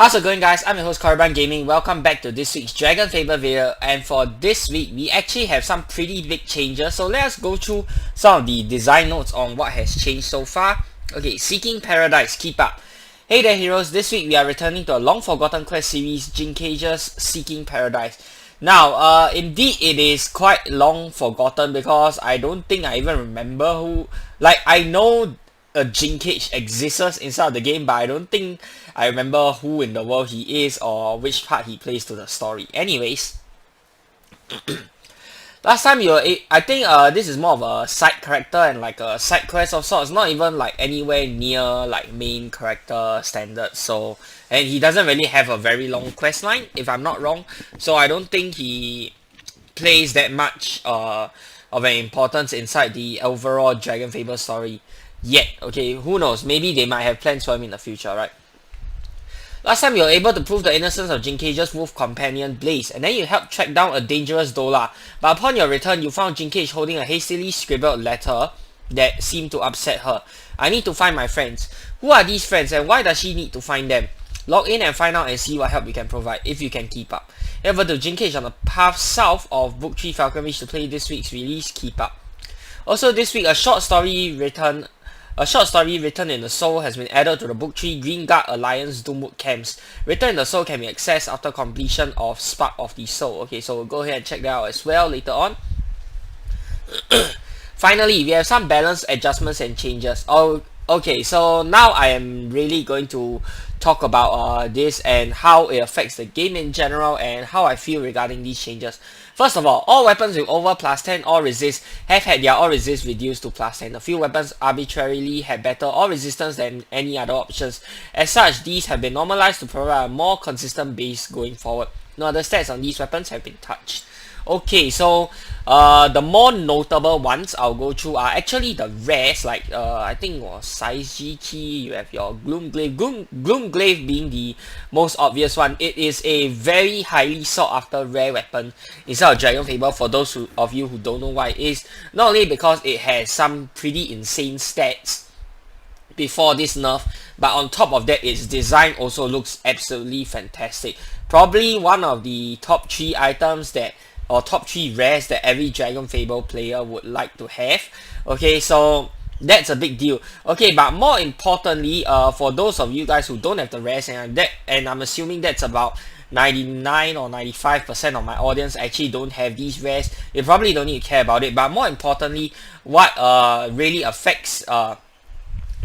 How's it going, guys? I'm your host Caravan Gaming. Welcome back to this week's DragonFable video, and for this week we actually have some pretty big changes, so let's go through some of the design notes on what has changed so far. Okay, Seeking Paradise, keep up. Hey there heroes, this week we are returning to a long forgotten quest series, Jinkage's Seeking Paradise. Now, indeed it is quite long forgotten because I don't think I even remember who, I know a Jinkage exists inside of the game, but I don't think I remember who in the world he is or which part he plays to the story. Anyways, last time I think this is more of a side character and like a side quest of sorts, not even like anywhere near like main character standards. So, and he doesn't really have a very long quest line, if I'm not wrong. So I don't think he plays that much of an importance inside the overall DragonFable story yet. Okay, who knows? Maybe they might have plans for him in the future, right? Last time you were able to prove the innocence of Jinkage's wolf companion Blaze, and then you helped track down a dangerous Dola. But upon your return, you found Jinkage holding a hastily scribbled letter that seemed to upset her. I need to find my friends. Who are these friends and why does she need to find them? Log in and find out and see what help you can provide, if you can keep up. Head over to Jinkage on the path south of Book 3 Falcon Ridge to play this week's release, keep up. Also this week, a short story written in the Soul has been added to the Book 3 Green Guard Alliance Doomwood camps. Written in the Soul can be accessed after completion of Spark of the Soul. Okay, so we'll go ahead and check that out as well later on. Finally, we have some balance adjustments and changes. Oh, okay, so now I am really going to talk about this and how it affects the game in general and how I feel regarding these changes. First of all weapons with over +10 all resist have had their all resist reduced to +10. A few weapons arbitrarily had better all resistance than any other options. As such, these have been normalized to provide a more consistent base going forward. No other stats on these weapons have been touched. Okay, so the more notable ones I'll go through are actually the rares, like I think it was Size G Key, you have your Gloomglaive. Gloomglaive being the most obvious one. It is a very highly sought after rare weapon inside of DragonFable for those of you who don't know why it is. Not only because it has some pretty insane stats before this nerf, but on top of that its design also looks absolutely fantastic. Probably one of the top 3 items that or top 3 rares that every DragonFable player would like to have. Okay, so that's a big deal. Okay, but more importantly, for those of you guys who don't have the rares, and I'm assuming that's about 99 or 95% of my audience actually don't have these rares, you probably don't need to care about it. But more importantly, what really affects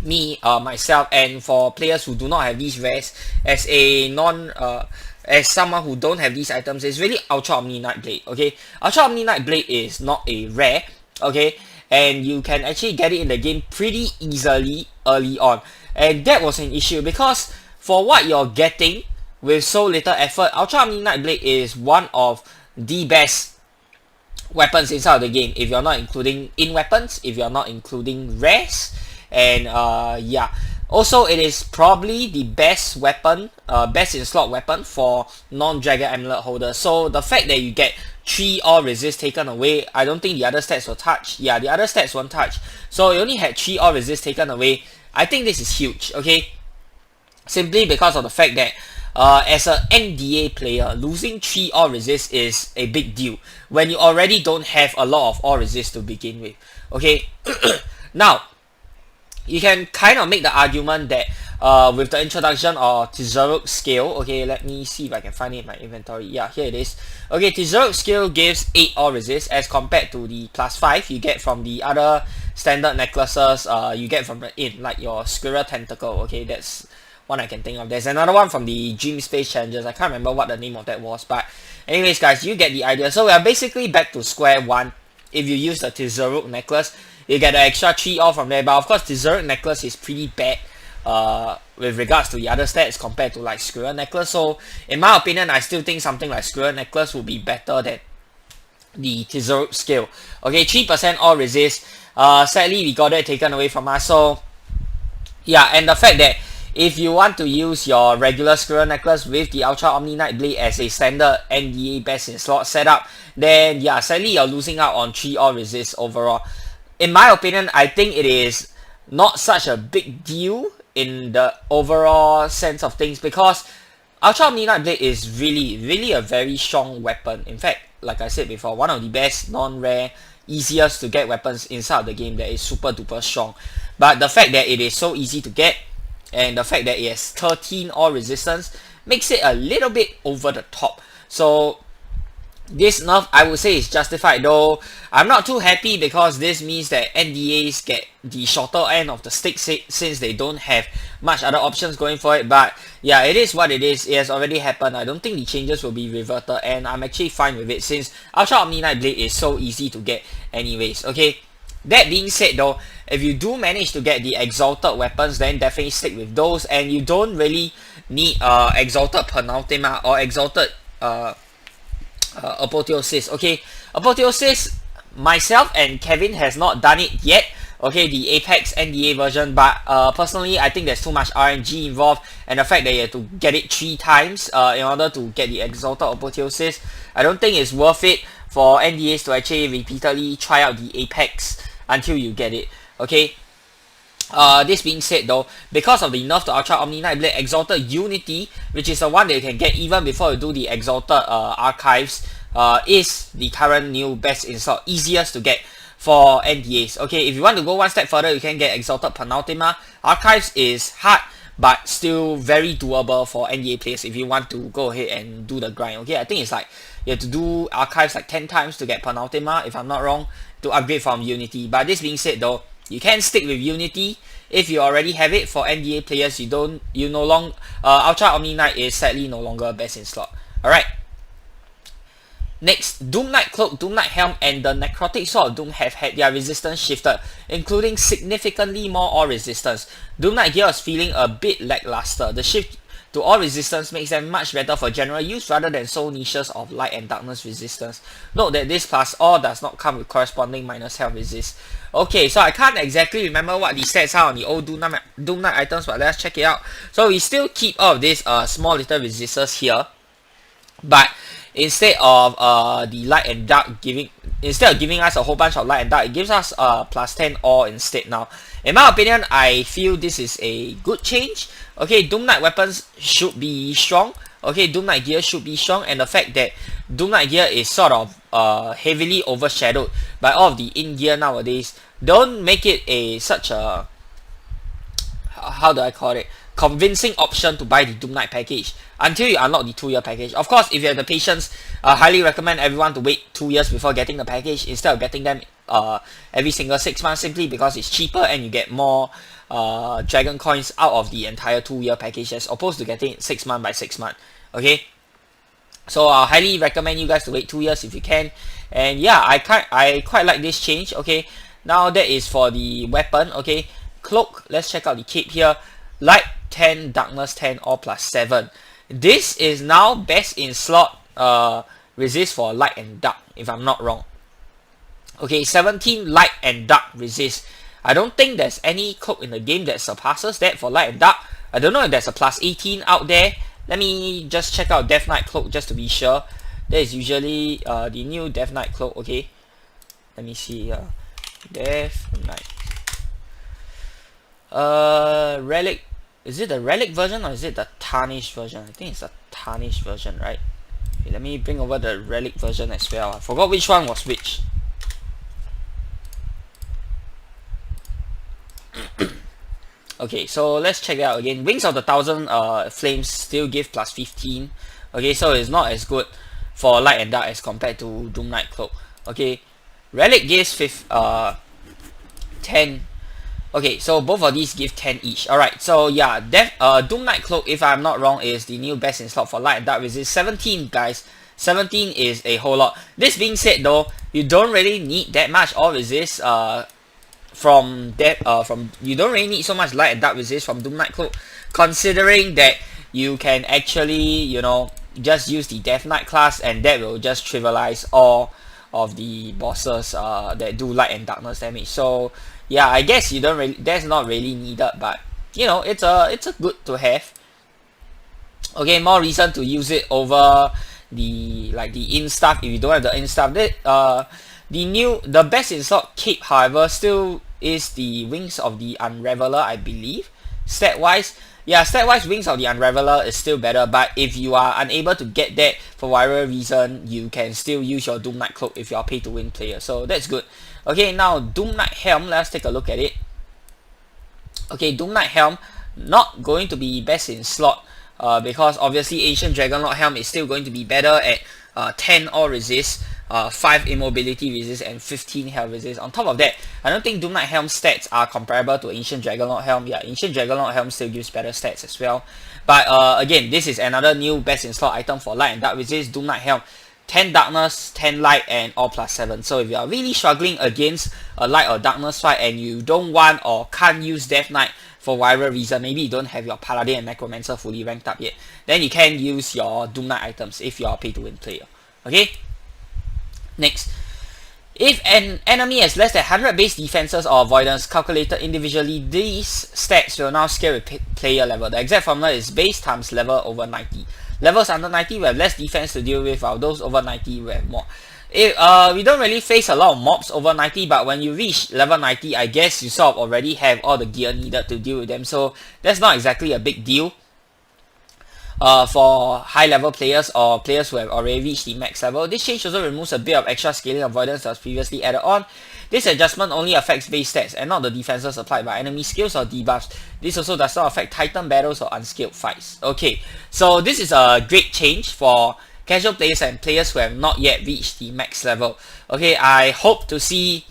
myself, and for players who do not have these rares, as a as someone who don't have these items, is really Ultra Omni Nightblade. Okay, Ultra Omni Nightblade is not a rare, okay, and you can actually get it in the game pretty easily early on, and that was an issue because for what you're getting with so little effort, Ultra Omni Nightblade is one of the best weapons inside of the game, if you're not including in weapons, if you're not including rares. And yeah, also it is probably the best weapon, best in slot weapon for non-Dragon Amulet holders. So the fact that you get 3 all resist taken away, I don't think the other stats will touch. Yeah, the other stats won't touch. So you only had 3 all resist taken away. I think this is huge, okay? Simply because of the fact that as an NDA player, losing 3 all resist is a big deal when you already don't have a lot of all resist to begin with, okay? Now, you can kind of make the argument that with the introduction of Tezzeruk Scale, okay, let me see if I can find it in my inventory. Yeah, here it is. Okay, Tezzeruk Scale gives 8 all resist as compared to the +5 you get from the other standard necklaces you get from the inn, like your Squirrel Tentacle. Okay, that's one I can think of. There's another one from the Dream Space Challenges. I can't remember what the name of that was, but anyways guys, you get the idea. So we are basically back to square one if you use the Tezzeruk necklace. You get the extra 3 all from there, but of course Tezzeruk necklace is pretty bad with regards to the other stats compared to like Squirrel necklace. So in my opinion, I still think something like Squirrel necklace would be better than the Tezzeruk Scale. Okay, 3% all resist. Sadly we got that taken away from us. So yeah, and the fact that if you want to use your regular Squirrel necklace with the Ultra Omni Nightblade as a standard NDA best in slot setup, then yeah, sadly you're losing out on 3 all resist overall. In my opinion, I think it is not such a big deal in the overall sense of things because Ultra Omni Night Blade is really a very strong weapon. In fact, like I said before, one of the best non-rare, easiest to get weapons inside of the game that is super duper strong. But the fact that it is so easy to get, and the fact that it has 13 all resistance, makes it a little bit over the top. So this nerf, I would say, is justified, though I'm not too happy because this means that NDAs get the shorter end of the stick since they don't have much other options going for it. But yeah, it is what it is. It has already happened. I don't think the changes will be reverted, and I'm actually fine with it since Ultra Omni Night Blade is so easy to get anyways. Okay, that being said though, if you do manage to get the exalted weapons, then definitely stick with those, and you don't really need exalted penultima or exalted apotheosis. Okay, apotheosis, myself and Kevin has not done it yet. Okay, the Apex NDA version, but personally I think there's too much RNG involved, and the fact that you have to get it 3 times in order to get the exalted apotheosis, I don't think it's worth it for NDAs to actually repeatedly try out the Apex until you get it. Okay, this being said though, because of the nerf to Ultra Omni Night Blade, Exalted Unity, which is the one that you can get even before you do the Exalted Archives, is the current new best in slot, easiest to get for NDAs. Okay, if you want to go one step further, you can get Exalted Penultima. Archives is hard, but still very doable for NDA players if you want to go ahead and do the grind. Okay, I think it's like you have to do Archives like 10 times to get Penultima, if I'm not wrong, to upgrade from Unity. But this being said though, you can stick with Unity if you already have it. For NDA players, you no longer Ultra Omni Night is sadly no longer best in slot. Alright. Next, Doom Knight Cloak, Doom Knight Helm, and the Necrotic Sword of Doom have had their resistance shifted, including significantly more all resistance. Doom Knight gear is feeling a bit lackluster. The shift to all resistance makes them much better for general use rather than sole niches of light and darkness resistance. Note that this plus all does not come with corresponding minus health resist. Okay, so I can't exactly remember what the stats are on the old Doom Knight items, but let's check it out. So we still keep all of these small little resistors here, but instead of the light and dark instead of giving us a whole bunch of light and dark, it gives us plus 10 all instead now. In my opinion, I feel this is a good change. Okay, Doom Knight weapons should be strong. Okay, Doom Knight gear should be strong, and the fact that Doom Knight gear is sort of heavily overshadowed by all of the in gear nowadays don't make it such a, how do I call it, convincing option to buy the Doom Knight package until you unlock the 2-year package. Of course, if you have the patience, I highly recommend everyone to wait 2 years before getting the package instead of getting them every single 6 months, simply because it's cheaper and you get more dragon coins out of the entire 2-year package as opposed to getting it 6 month by 6 month. Okay, so I highly recommend you guys to wait 2 years if you can. And yeah, I quite like this change. Okay, now that is for the weapon. Okay, cloak, let's check out the cape here. Light 10, darkness 10, all plus 7. This is now best in slot resist for light and dark, if I'm not wrong. Okay, 17 light and dark resist. I don't think there's any cloak in the game that surpasses that for light and dark. I don't know if there's a plus 18 out there. Let me just check out Death Knight Cloak just to be sure. That is usually the new Death Knight Cloak. Okay, let me see. Death Knight. Relic. Is it the Relic version or is it the Tarnished version? I think it's the Tarnished version, right? Okay, let me bring over the Relic version as well. I forgot which one was which. Okay, so let's check it out again. Wings of the Thousand Flames still give plus 15. Okay, so it's not as good for light and dark as compared to Doom Knight Cloak. Okay, Relic gives 10. Okay, so both of these give 10 each. Alright, so yeah, Doom Knight Cloak, if I'm not wrong, is the new best in slot for light and dark resist. 17, guys. 17 is a whole lot. This being said though, you don't really need that much all resist you don't really need so much light and dark resist from Doom Knight Cloak, considering that you can actually, you know, just use the Death Knight class and that will just trivialize all of the bosses that do light and darkness damage. So yeah, I guess you don't really, that's not really needed, but you know, it's a good to have. Okay, more reason to use it over the in stuff if you don't have the in stuff. That the best in slot cape, however, still is the Wings of the Unraveler, I believe. Stat wise, Yeah, stat-wise, Wings of the Unraveler is still better, but if you are unable to get that for whatever reason, you can still use your Doom Knight Cloak if you are pay-to-win player, so that's good. Okay, now Doom Knight Helm, let's take a look at it. Okay, Doom Knight Helm, not going to be best in slot, because obviously Ancient Dragonlord Helm is still going to be better at 10 all resist, 5 immobility resist, and 15 health resist. On top of that, I don't think Doom Knight Helm stats are comparable to Ancient Dragonlord Helm. Yeah, Ancient Dragonlord Helm still gives better stats as well. But again, this is another new best in slot item for light and dark resist. Doom Knight Helm, 10 darkness, 10 light, and all +7. So if you are really struggling against a light or darkness fight and you don't want or can't use Death Knight for whatever reason, maybe you don't have your Paladin and Necromancer fully ranked up yet, then you can use your Doom Knight items if you are a pay-to-win player. Okay? Next. If an enemy has less than 100 base defenses or avoidance calculated individually, these stats will now scale with player level. The exact formula is base times level over 90. Levels under 90 will have less defense to deal with, while those over 90 will have more. We don't really face a lot of mobs over 90, but when you reach level 90, I guess you sort of already have all the gear needed to deal with them, so that's not exactly a big deal for high level players or players who have already reached the max level. This change also removes a bit of extra scaling avoidance that was previously added on. This adjustment only affects base stats and not the defenses applied by enemy skills or debuffs. This also does not affect Titan battles or unskilled fights. Okay, so this is a great change for casual players and players who have not yet reached the max level. Okay, I hope to see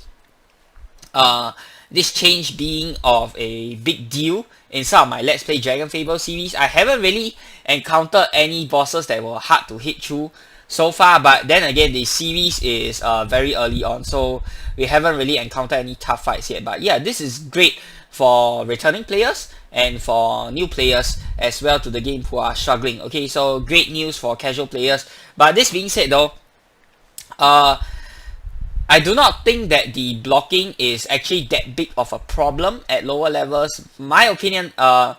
this change being of a big deal in some of my Let's Play DragonFable series. I haven't really encountered any bosses that were hard to hit through so far, but then again, the series is very early on, so we haven't really encountered any tough fights yet. But yeah, this is great for returning players and for new players as well to the game who are struggling. Okay, so great news for casual players. But this being said though, I do not think that the blocking is actually that big of a problem at lower levels. My opinion, at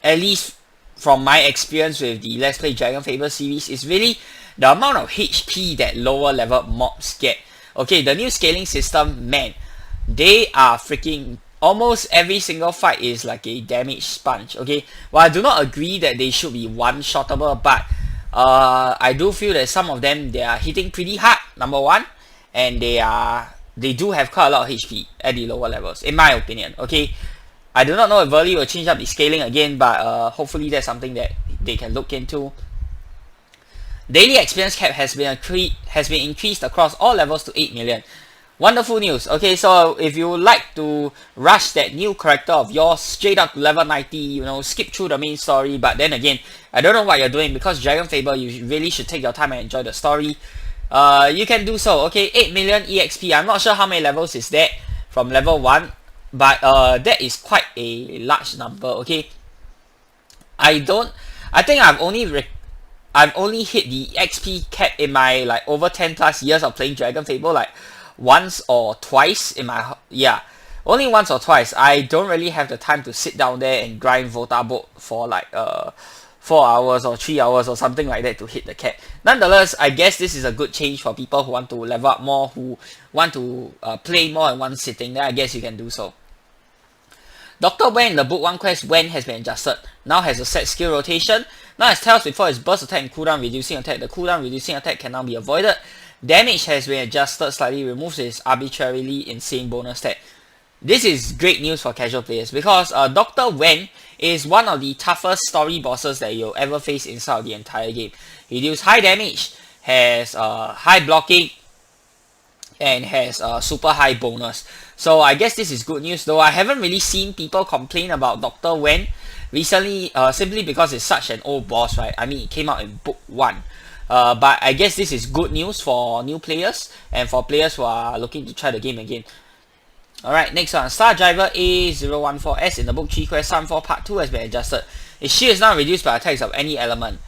least from my experience with the Let's Play DragonFable series, is really the amount of HP that lower level mobs get. Okay, the new scaling system, man, they are freaking... almost every single fight is like a damage sponge. Okay, well, I do not agree that they should be one-shottable, but I do feel that some of them, they are hitting pretty hard, number one, and they do have quite a lot of HP at the lower levels, in my opinion. Okay, I do not know if Verli will change up the scaling again, but hopefully that's something that they can look into. Daily experience cap has been increased across all levels to 8 million. Wonderful news. Okay, so if you would like to rush that new character of yours straight up to level 90, you know, skip through the main story, but then again, I don't know what you're doing, because DragonFable, you really should take your time and enjoy the story. You can do so. Okay, 8 million EXP. I'm not sure how many levels is that from level 1, but that is quite a large number. Okay, I think I've only hit the XP cap in my like over 10 plus years of playing DragonFable, like once or twice in my... yeah, only once or twice. I don't really have the time to sit down there and grind Volta Bolt for like 4 hours or 3 hours or something like that to hit the cap. Nonetheless, I guess this is a good change for people who want to level up more, who want to play more in one sitting. Then I guess you can do so. Dr. Wen in the Book 1 quest, Wen has been adjusted. Now has a set skill rotation. Now has tells before his burst attack and cooldown reducing attack. The cooldown reducing attack can now be avoided. Damage has been adjusted slightly, removes his arbitrarily insane bonus stat. This is great news for casual players, because Dr. Wen is one of the toughest story bosses that you'll ever face inside of the entire game. He deals high damage, has high blocking, and has super high bonus. So I guess this is good news, though I haven't really seen people complain about Dr. Wen recently, simply because it's such an old boss, right? I mean, it came out in Book 1. But I guess this is good news for new players and for players who are looking to try the game again. Alright, next one. Star Driver A014S in the Book 3 quest Sun 4 Part 2 has been adjusted. His shield is now reduced by attacks of any element.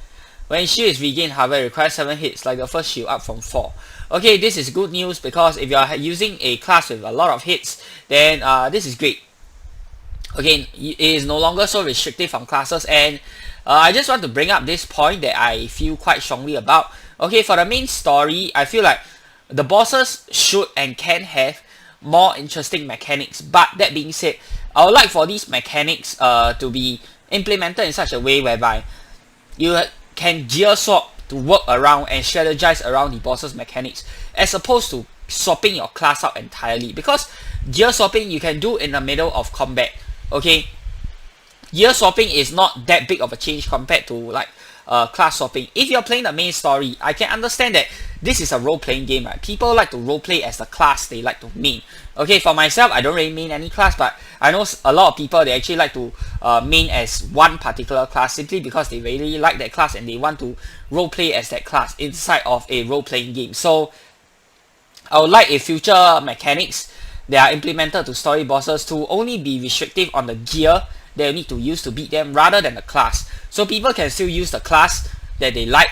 When his shield is regained, however, it requires 7 hits, like the first shield, up from 4. Okay, this is good news, because if you are using a class with a lot of hits, then this is great. Again, it is no longer so restrictive on classes, and I just want to bring up this point that I feel quite strongly about. Okay, for the main story, I feel like the bosses should and can have more interesting mechanics. But that being said, I would like for these mechanics to be implemented in such a way whereby you can gear swap to work around and strategize around the boss's mechanics, as opposed to swapping your class out entirely. Because gear swapping you can do in the middle of combat, okay? Gear swapping is not that big of a change compared to like class swapping. If you're playing the main story, I can understand that this is a role-playing game, right? People like to role-play as the class they like to main. Okay, for myself, I don't really main any class, but I know a lot of people, they actually like to main as one particular class simply because they really like that class and they want to role-play as that class inside of a role-playing game. So I would like if future mechanics that are implemented to story bosses to only be restrictive on the gear they need to use to beat them rather than the class. So people can still use the class that they like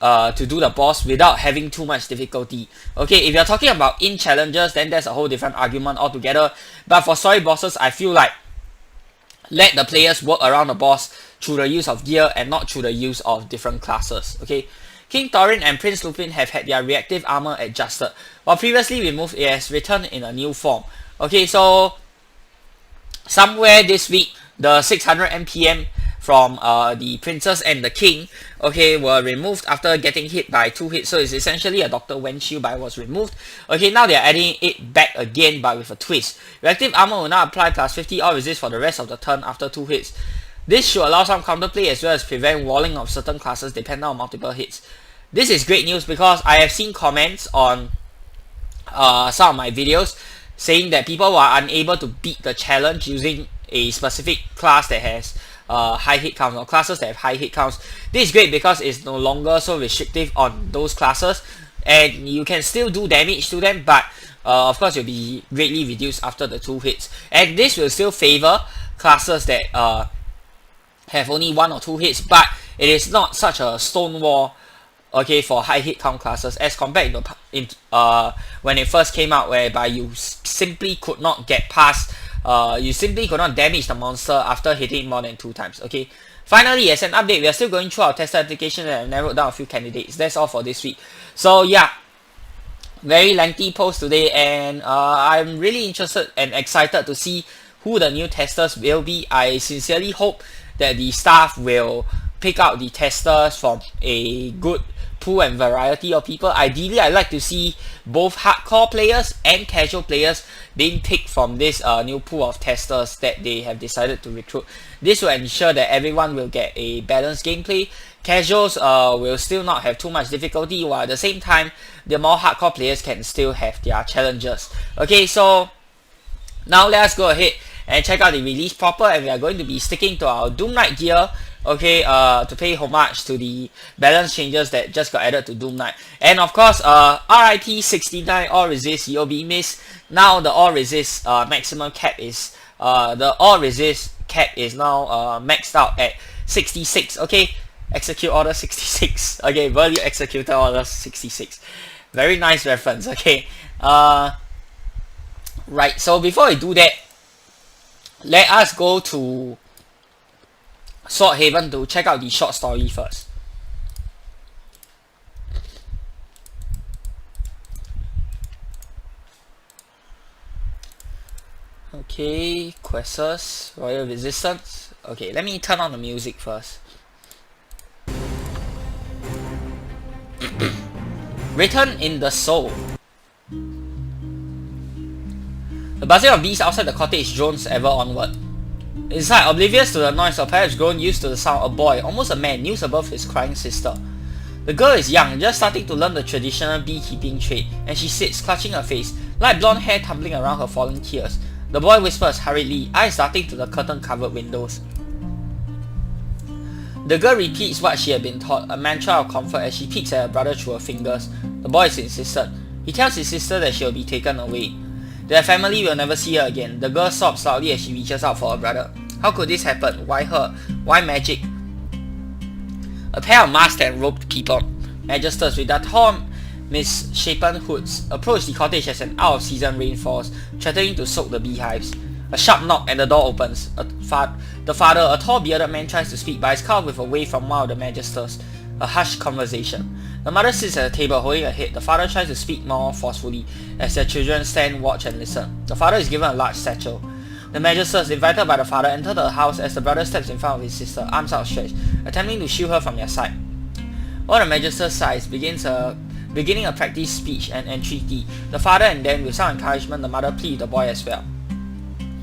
to do the boss without having too much difficulty. Okay, if you're talking about in challenges, then that's a whole different argument altogether. But for story bosses, I feel like let the players work around the boss through the use of gear and not through the use of different classes. Okay, King Thorin and Prince Lupin have had their reactive armor adjusted. While previously removed, it has returned in a new form. Okay, so somewhere this week, the 600 MPM from the Princess and the King, okay, were removed after getting hit by 2 hits. So it's essentially a Dr. Wen shield, but it was removed. Okay, now they're adding it back again, but with a twist. Reactive armor will now apply plus 50 all resist for the rest of the turn after 2 hits. This should allow some counterplay as well as prevent walling of certain classes depending on multiple hits. This is great news because I have seen comments on some of my videos saying that people were unable to beat the challenge using a specific class that has high hit counts, or classes that have high hit counts. This is great because it's no longer so restrictive on those classes and you can still do damage to them, but of course you'll be greatly reduced after the 2 hits. And this will still favor classes that have only 1 or 2 hits, but it is not such a stonewall, okay, for high hit count classes as compared to when it first came out, whereby you simply could not get past, you simply could not damage the monster after hitting more than 2 times. Okay, finally, as an update, we are still going through our tester application and I've narrowed down a few candidates. That's all for this week. So yeah, very lengthy post today, and I'm really interested and excited to see who the new testers will be. I sincerely hope that the staff will pick out the testers from a good pool and variety of people. Ideally, I like to see both hardcore players and casual players being picked from this new pool of testers that they have decided to recruit. This will ensure that everyone will get a balanced gameplay. Casuals will still not have too much difficulty, while at the same time the more hardcore players can still have their challenges. Okay, so now let us go ahead and check out the release proper, and we are going to be sticking to our Doom Knight gear, okay, to pay homage to the balance changes that just got added to Doom Knight. And of course, RIP 69 all resist, you'll be missed. Now the all resist maximum cap is the all resist cap is now maxed out at 66. Okay, execute order 66. Okay, value executor order 66. Very nice reference. Okay, right, so before I do that, let us go to Sword Haven to check out the short story first. Okay, Quests, Royal Resistance. Okay, let me turn on the music first. Written in the Soul. The buzzing of bees outside the cottage drones ever onward. Inside, oblivious to the noise, or perhaps grown used to the sound, a boy, almost a man, kneels above his crying sister. The girl is young, just starting to learn the traditional beekeeping trade, and she sits, clutching her face, light blonde hair tumbling around her falling tears. The boy whispers hurriedly, eyes darting to the curtain-covered windows. The girl repeats what she had been taught, a mantra of comfort as she peeks at her brother through her fingers. The boy is insistent. He tells his sister that she will be taken away. Their family will never see her again. The girl sobs loudly as she reaches out for her brother. How could this happen? Why her? Why magic? A pair of masked and robed people, magisters with their tall, misshapen hoods, approach the cottage as an out-of-season rain falls, threatening to soak the beehives. A sharp knock and the door opens. The father, a tall bearded man, tries to speak, but is cut off with a wave from one of the magisters. A hushed conversation. The mother sits at the table holding her head. The father tries to speak more forcefully as their children stand, watch and listen. The father is given a large satchel. The Magisters, invited by the father, enter the house as the brother steps in front of his sister, arms outstretched, attempting to shield her from their sight. While the Magister sighs, beginning a practice speech and entreaty, the father and then, with some encouragement, the mother plead the boy as well.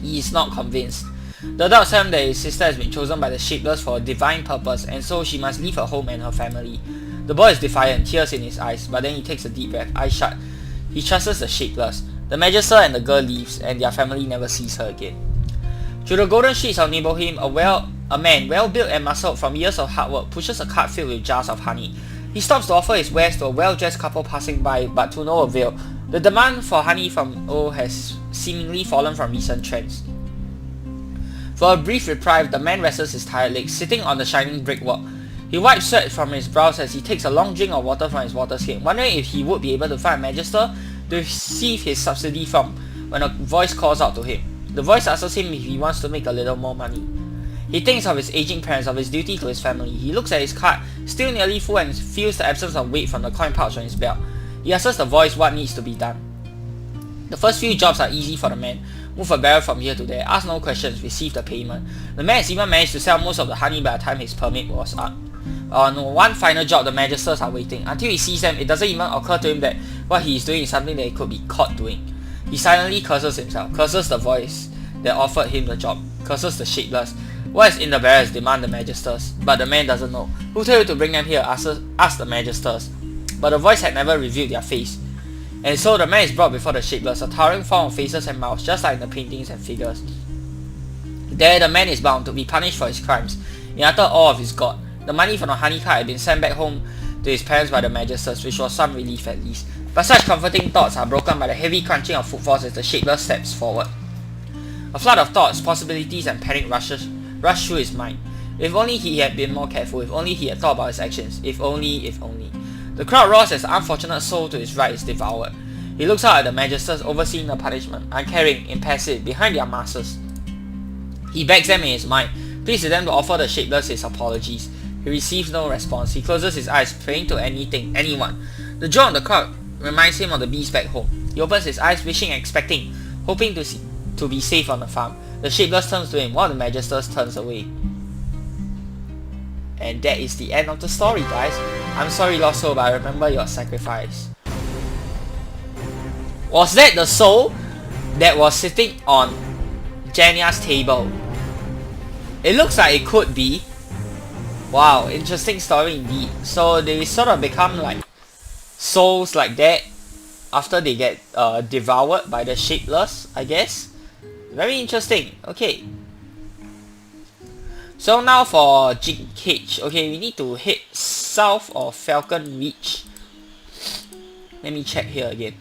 He is not convinced. The adults tell him that his sister has been chosen by the Shapeless for a divine purpose, and so she must leave her home and her family. The boy is defiant, tears in his eyes, but then he takes a deep breath, eyes shut. He trusts the Shapeless. The Magister and the girl leaves, and their family never sees her again. Through the golden streets of Nibelheim, a man, well-built and muscled from years of hard work, pushes a cart filled with jars of honey. He stops to offer his wares to a well-dressed couple passing by, but to no avail. The demand for honey from O has seemingly fallen from recent trends. For a brief reprieve, the man rests his tired legs, sitting on the shining brickwork. He wipes sweat from his brows as he takes a long drink of water from his water skin, wondering if he would be able to find a Magister to receive his subsidy from, when a voice calls out to him. The voice asks him if he wants to make a little more money. He thinks of his aging parents, of his duty to his family. He looks at his cart, still nearly full, and feels the absence of weight from the coin pouch on his belt. He asks the voice what needs to be done. The first few jobs are easy for the man. Move a barrel from here to there, ask no questions, receive the payment. The man has even managed to sell most of the honey by the time his permit was up. On one final job, the Magisters are waiting. Until he sees them, it doesn't even occur to him that what he is doing is something that he could be caught doing. He silently curses himself, curses the voice that offered him the job, curses the Shapeless. What is in the barrels demand the Magisters, but the man doesn't know. Who told you to bring them here? Ask the Magisters. But the voice had never revealed their face. And so the man is brought before the Shapeless, a towering form of faces and mouths, just like in the paintings and figures. There the man is bound to be punished for his crimes, in utter awe of his god. The money from the honey cart had been sent back home to his parents by the Magisters, which was some relief at least. But such comforting thoughts are broken by the heavy crunching of footfalls as the Shapeless steps forward. A flood of thoughts, possibilities and panic rushed through his mind. If only he had been more careful, if only he had thought about his actions, if only, if only. The crowd roars as the unfortunate soul to his right is devoured. He looks out at the Magisters overseeing the punishment, uncaring, impassive, behind their masks. He begs them in his mind, pleads with them to offer the Shapeless his apologies. He receives no response. He closes his eyes, praying to anyone. The jaw of the crowd reminds him of the beast back home. He opens his eyes, wishing and expecting, hoping to be safe on the farm. The Shapeless turns to him, while the Magisters turns away. And that is the end of the story, guys. I'm sorry, lost soul, but I remember your sacrifice. Was that the soul that was sitting on Janya's table? It looks like it could be. Wow, interesting story indeed. So they sort of become like souls like that after they get devoured by the Shapeless, I guess. Very interesting. Okay. So now for Jig Cage. Okay, we need to head south of Falcon Reach. Let me check here again.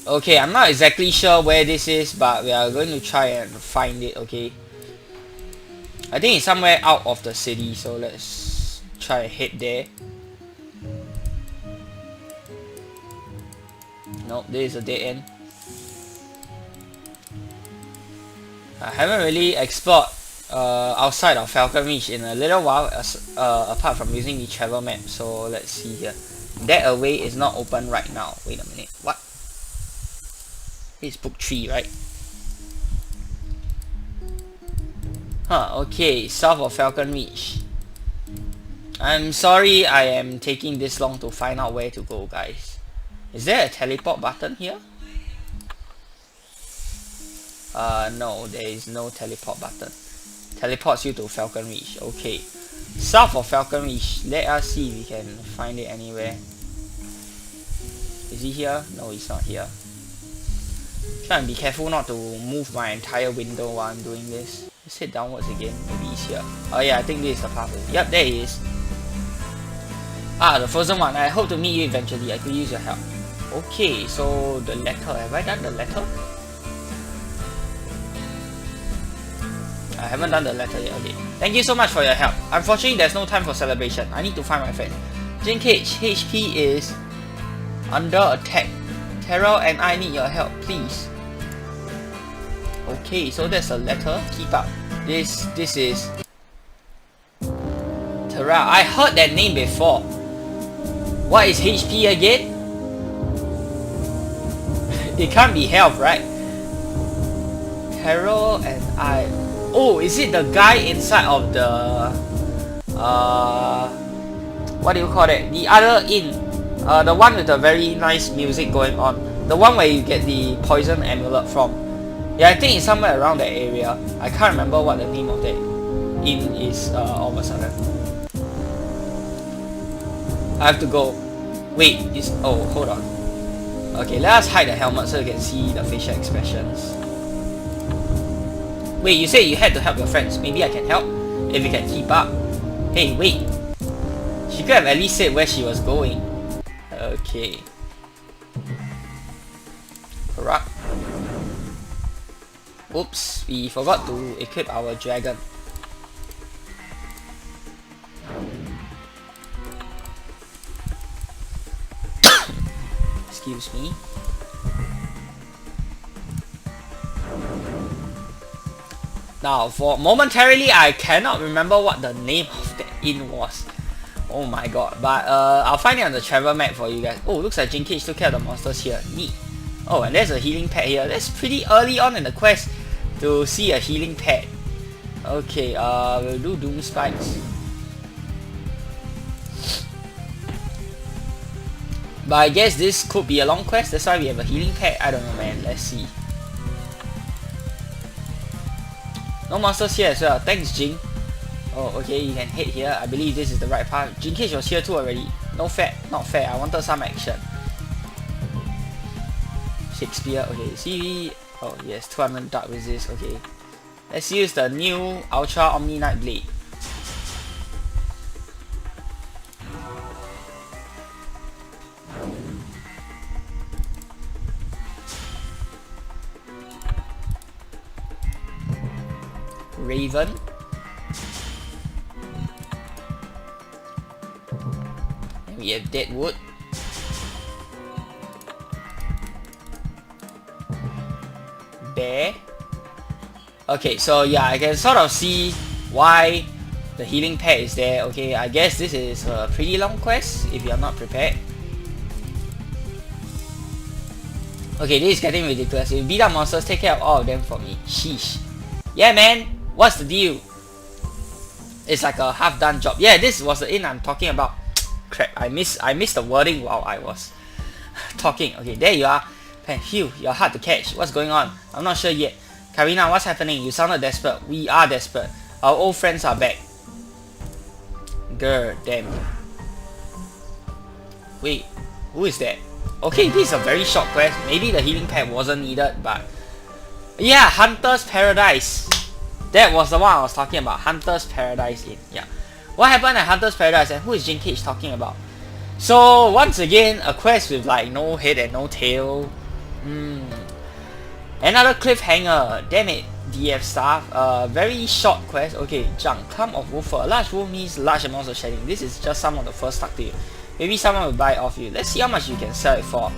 Okay, I'm not exactly sure where this is, but we are going to try and find it, okay? I think it's somewhere out of the city, so let's try and head there. Nope, this is a dead end. I haven't really explored outside of Falcon Reach in a little while, apart from using the travel map, so let's see here. That away is not open right now. Wait a minute, what? It's book 3, right? Huh, okay, south of Falcon Reach. I'm sorry I am taking this long to find out where to go, guys. Is there a teleport button here? No, there is no teleport button. Teleports you to Falcon Reach, okay. South of Falcon Reach, let us see if we can find it anywhere. Is he here? No, he's not here. Try and be careful not to move my entire window while I'm doing this. Let's head downwards again. Maybe he's here. Oh yeah, I think this is the pathway. Yep, there he is. Ah, the frozen one. I hope to meet you eventually. I could use your help. Okay, so the letter. Have I done the letter? I haven't done the letter yet. Okay. Thank you so much for your help. Unfortunately, there's no time for celebration. I need to find my friend. Jin Cage, HP is under attack. Terrell and I need your help, please. Okay, so that's a letter. Keep up. This is Terrell. I heard that name before. What is HP again? It can't be health, right? Carol and I. Oh, is it the guy inside of the what do you call it? The other inn. The one with the very nice music going on. The one where you get the poison amulet from. Yeah, I think it's somewhere around that area. I can't remember what the name of that inn is all of a sudden. I have to go. Wait, oh, hold on. Okay, let us hide the helmet so you can see the facial expressions. Wait, you said you had to help your friends. Maybe I can help if you can keep up. Hey, wait. She could have at least said where she was going. Okay. Corrupt. Oops, we forgot to equip our dragon. Excuse me. Now, for momentarily, I cannot remember what the name of the inn was. Oh my god, but I'll find it on the travel map for you guys. Oh, looks like Jin Cage took care of the monsters here. Neat. Oh, and there's a healing pad here. That's pretty early on in the quest to see a healing pad. Okay, we'll do Doom Spikes. But I guess this could be a long quest, that's why we have a healing pad. I don't know, man. Let's see. No monsters here as well. Thanks, Jing. Oh, okay, you can head here. I believe this is the right path. Jin Cage was here too already. No fair, not fair. I wanted some action. Shakespeare, okay. See, oh yes, 200 dark resist. Okay, let's use the new Ultra Omni Knight Blade. Raven. And we have Deadwood. Bear. Okay, so yeah, I can sort of see why the healing pad is there. Okay, I guess this is a pretty long quest if you're not prepared. Okay, this is getting ridiculous. If you beat up monsters, take care of all of them for me. Sheesh. Yeah, man. What's the deal? It's like a half-done job. Yeah, this was the inn I'm talking about. Crap, I missed the wording while I was talking. Okay, there you are. Phew, you're hard to catch. What's going on? I'm not sure yet. Karina, what's happening? You sounded desperate. We are desperate. Our old friends are back. Grr, damn. Wait, who is that? Okay, this is a very short quest. Maybe the healing pad wasn't needed, but yeah, Hunter's Paradise. That was the one I was talking about. Hunter's Paradise Inn. Yeah. What happened at Hunter's Paradise and who is Jin Cage talking about? So once again, a quest with like no head and no tail. Another cliffhanger. Damn it, DF staff. Very short quest. Okay, junk. Clump of Woofer. A large wolf means large amounts of shedding. This is just some of the first stuck to you. Maybe someone will buy it off you. Let's see how much you can sell it for.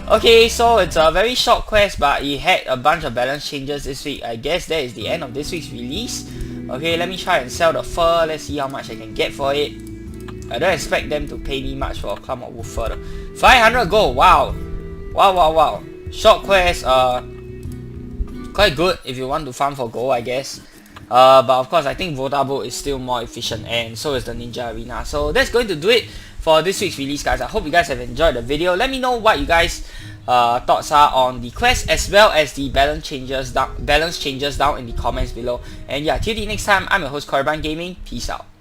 Okay, so it's a very short quest, but it had a bunch of balance changes this week. I guess that is the end of this week's release. Okay, let me try and sell the fur. Let's see how much I can get for it. I don't expect them to pay me much for a clump of wood fur though. 500 gold, wow. Wow. Short quest, quite good if you want to farm for gold, I guess. But of course, I think Vodabo is still more efficient, and so is the Ninja Arena. So that's going to do it for this week's release, guys. I hope you guys have enjoyed the video. Let me know what you guys thoughts are on the quest as well as the balance changes down in the comments below. And yeah, till the next time, I'm your host Korriban Gaming. Peace out.